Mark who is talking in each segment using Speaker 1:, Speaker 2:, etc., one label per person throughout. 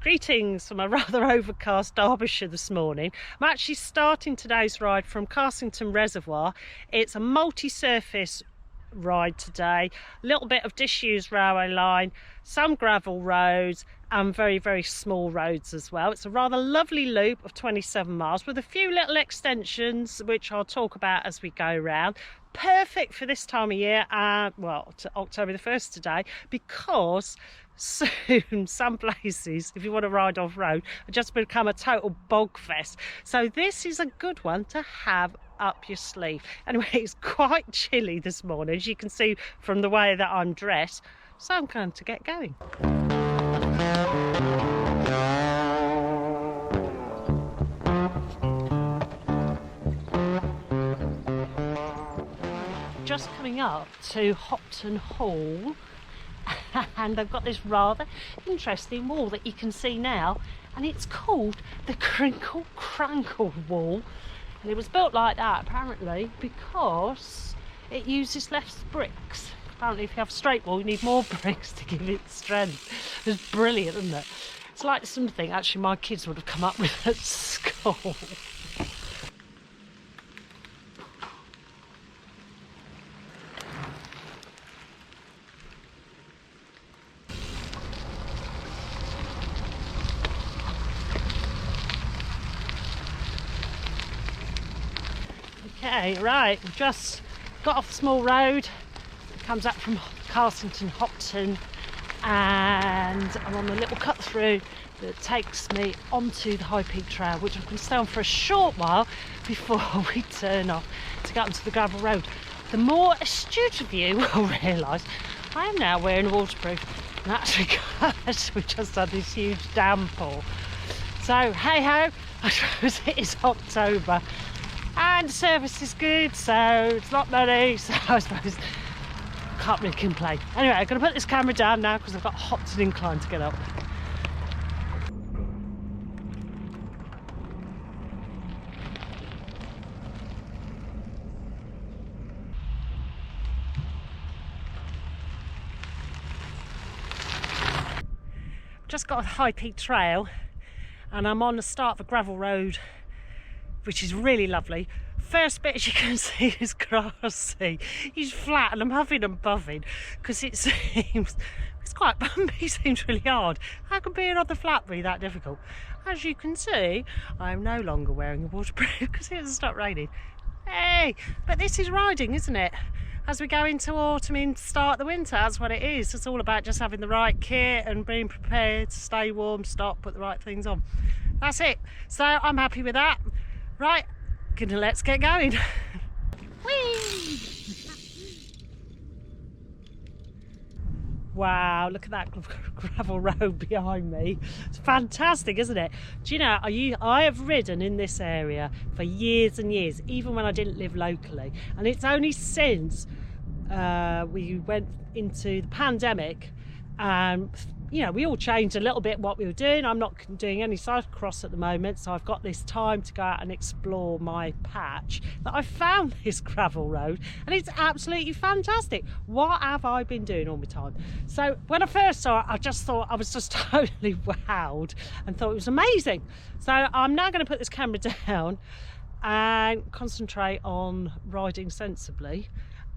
Speaker 1: Greetings from a rather overcast Derbyshire this morning. I'm actually starting today's ride from Carsington Reservoir. It's a multi-surface ride today, a little bit of disused railway line, some gravel roads and very small roads as well. It's a rather lovely loop of 27 miles with a few little extensions which I'll talk about as we go around. Perfect for this time of year, well, to October the 1st today, because soon some places, if you want to ride off-road, have just become a total bog fest. So this is a good one to have up your sleeve. Anyway, it's quite chilly this morning, as you can see from the way that I'm dressed, so I'm going to get going. Just coming up to Hopton Hall, and they've got this rather interesting wall that you can see now, and it's called the Crinkle Crankle Wall, and it was built like that apparently because it uses less bricks. Apparently if you have a straight wall you need more bricks to give it strength. It's brilliant, isn't it? It's like something actually my kids would have come up with at school. Okay, right, we've just got off the small road. It comes up from Carsington, Hopton, and I'm on the little cut through that takes me onto the High Peak Trail, which I'm going to stay on for a short while before we turn off to get onto the gravel road. The more astute of you will realise I am now wearing waterproof, and that's because we just had this huge downpour. So hey ho, I suppose it is October. And the service is good, so it's not money, so I suppose I can't really complain. Anyway, I'm going to put this camera down now because I've got Hopton Incline to get up. Just got a High Peak Trail and I'm on the start of a gravel road, which is really lovely. First bit, as you can see, is grassy. It's flat and I'm huffing and puffing because it seems, it's quite bumpy, seems really hard. How can being on the flat be that difficult? As you can see, I'm no longer wearing a waterproof because it hasn't stopped raining. Hey, but this is riding, isn't it? As we go into autumn and start the winter, that's what it is. It's all about just having the right kit and being prepared to stay warm, stop, put the right things on. That's it. So I'm happy with that. Right, let's get going. Whee! Wow, look at that gravel road behind me. It's fantastic, isn't it? Do you know, I have ridden in this area for years and years, even when I didn't live locally. And it's only since we went into the pandemic and you know, we all changed a little bit what we were doing. I'm not doing any cyclocross at the moment, so I've got this time to go out and explore my patch, that I found this gravel road and it's absolutely fantastic. What have I been doing all my time? So when I first saw it, I just thought, I was just totally wowed and thought it was amazing. So I'm now going to put this camera down and concentrate on riding sensibly,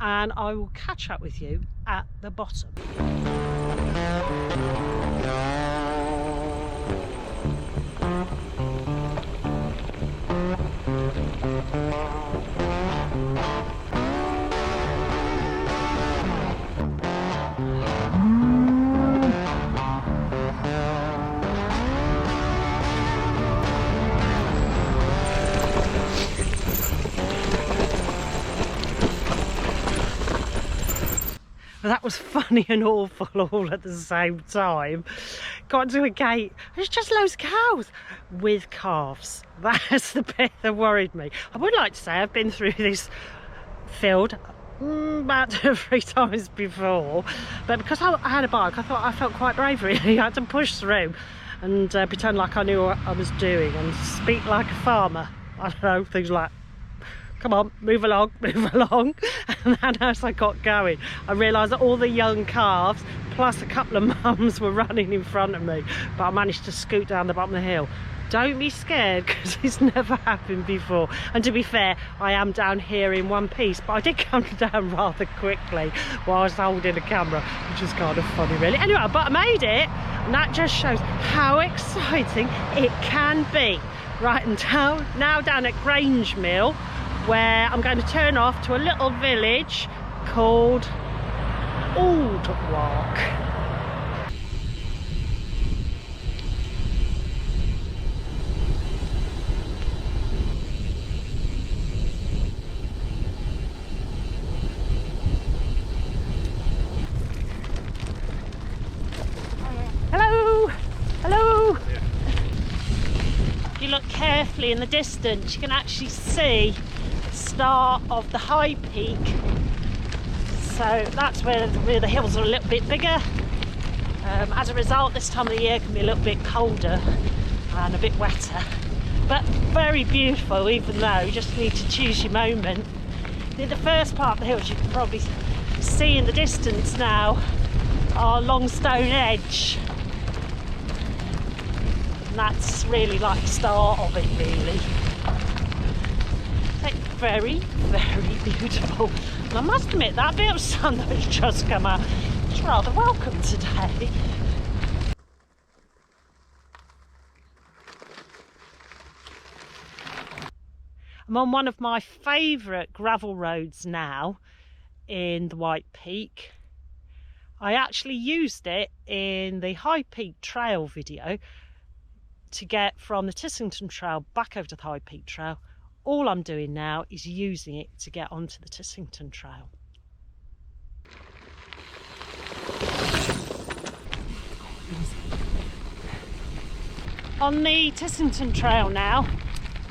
Speaker 1: and I will catch up with you at the bottom. That was funny and awful all at the same time. Got to a gate, there's just loads of cows with calves. That's the bit that worried me. I would like to say I've been through this field about 2 or 3 times before, but because I had a bike, I thought I felt quite brave really. I had to push through and pretend like I knew what I was doing and speak like a farmer. I don't know, things like, come on, move along, move along. And then as I got going, I realised that all the young calves plus a couple of mums were running in front of me, but I managed to scoot down the bottom of the hill. Don't be scared, because it's never happened before. And to be fair, I am down here in one piece, but I did come down rather quickly while I was holding the camera, which is kind of funny really. Anyway, but I made it, and that just shows how exciting it can be. Right, and now down at Grange Mill, where I'm going to turn off to a little village called Aldwark. If you look carefully in the distance, you can actually see the start of the high peak. So that's where the hills are a little bit bigger. As a result, this time of the year can be a little bit colder and a bit wetter, but very beautiful, even though you just need to choose your moment. In the first part of the hills, you can probably see in the distance now our long stone edge. And that's really like the start of it, really. It's very, very beautiful. And I must admit, that bit of sun that's just come out is rather welcome today. I'm on one of my favourite gravel roads now in the White Peak. I actually used it in the High Peak Trail video to get from the Tissington Trail back over to the High Peak Trail. All I'm doing now is using it to get onto the Tissington Trail. On the Tissington Trail now,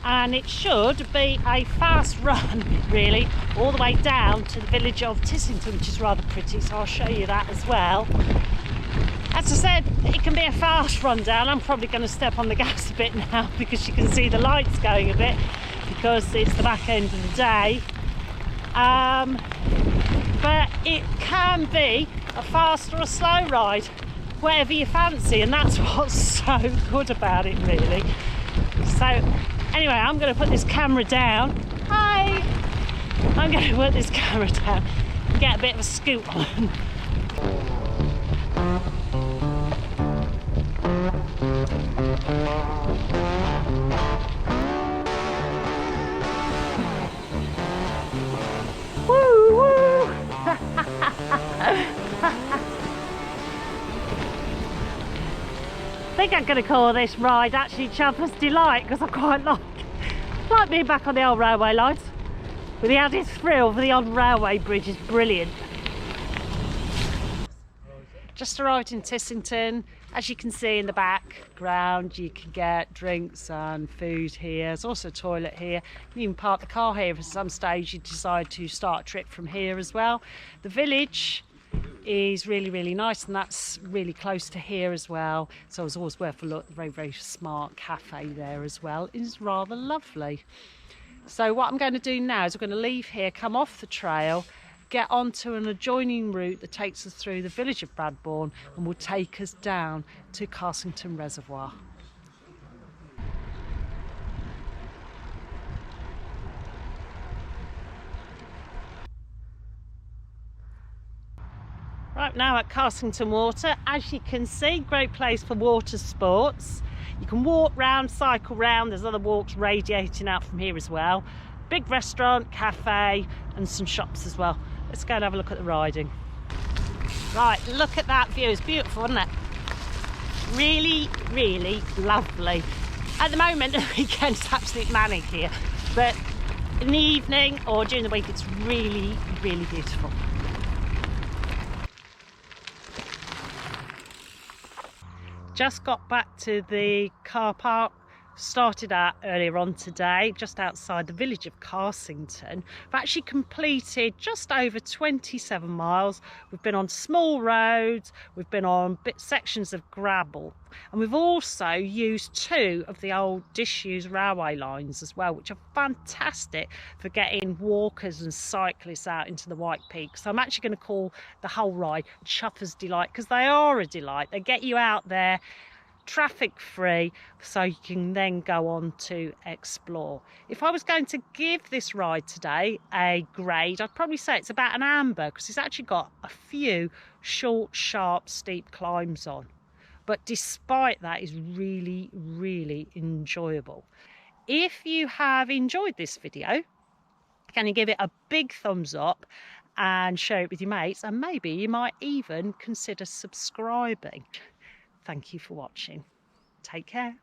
Speaker 1: and it should be a fast run really, all the way down to the village of Tissington, which is rather pretty, so I'll show you that as well. As I said, it can be a fast run down. I'm probably going to step on the gas a bit now, because you can see the lights going a bit, because it's the back end of the day. But it can be a fast or a slow ride, whatever you fancy, and that's what's so good about it really. So anyway, I'm going to put this camera down. Hi! I'm going to put this camera down and get a bit of a scoot on. Woo woo! I think I'm going to call this ride actually Chadford's Delight, because I quite like being back on the old railway lines, with the added thrill for the old railway bridge is brilliant. Just arrived in Tissington. As you can see in the background, you can get drinks and food here. There's also a toilet here. You can park the car here if at some stage you decide to start a trip from here as well. The village is really, really nice, and that's really close to here as well. So it's always worth a look. The very, very smart cafe there as well is rather lovely. So what I'm going to do now is we're going to leave here, come off the trail, get onto an adjoining route that takes us through the village of Bradbourne and will take us down to Carsington Reservoir. Right, now at Carsington Water, as you can see, great place for water sports. You can walk round, cycle round, there's other walks radiating out from here as well. Big restaurant, cafe and some shops as well. Let's go and have a look at the riding. Right, look at that view, it's beautiful, isn't it? Really, really lovely. At the moment, the weekend's absolutely manic here, but in the evening or during the week, it's really, really beautiful. Just got back to the car park, started out earlier on today, just outside the village of Carsington. We've actually completed just over 27 miles. We've been on small roads, we've been on sections of gravel, and we've also used 2 of the old disused railway lines as well, which are fantastic for getting walkers and cyclists out into the White Peaks. So I'm actually going to call the whole ride Chuffer's Delight, because they are a delight. They get you out there traffic free, so you can then go on to explore. If I was going to give this ride today a grade, I'd probably say it's about an amber, because it's actually got a few short, sharp, steep climbs on. But despite that, it's really, really enjoyable. If you have enjoyed this video, can you give it a big thumbs up and share it with your mates, and maybe you might even consider subscribing. Thank you for watching. Take care.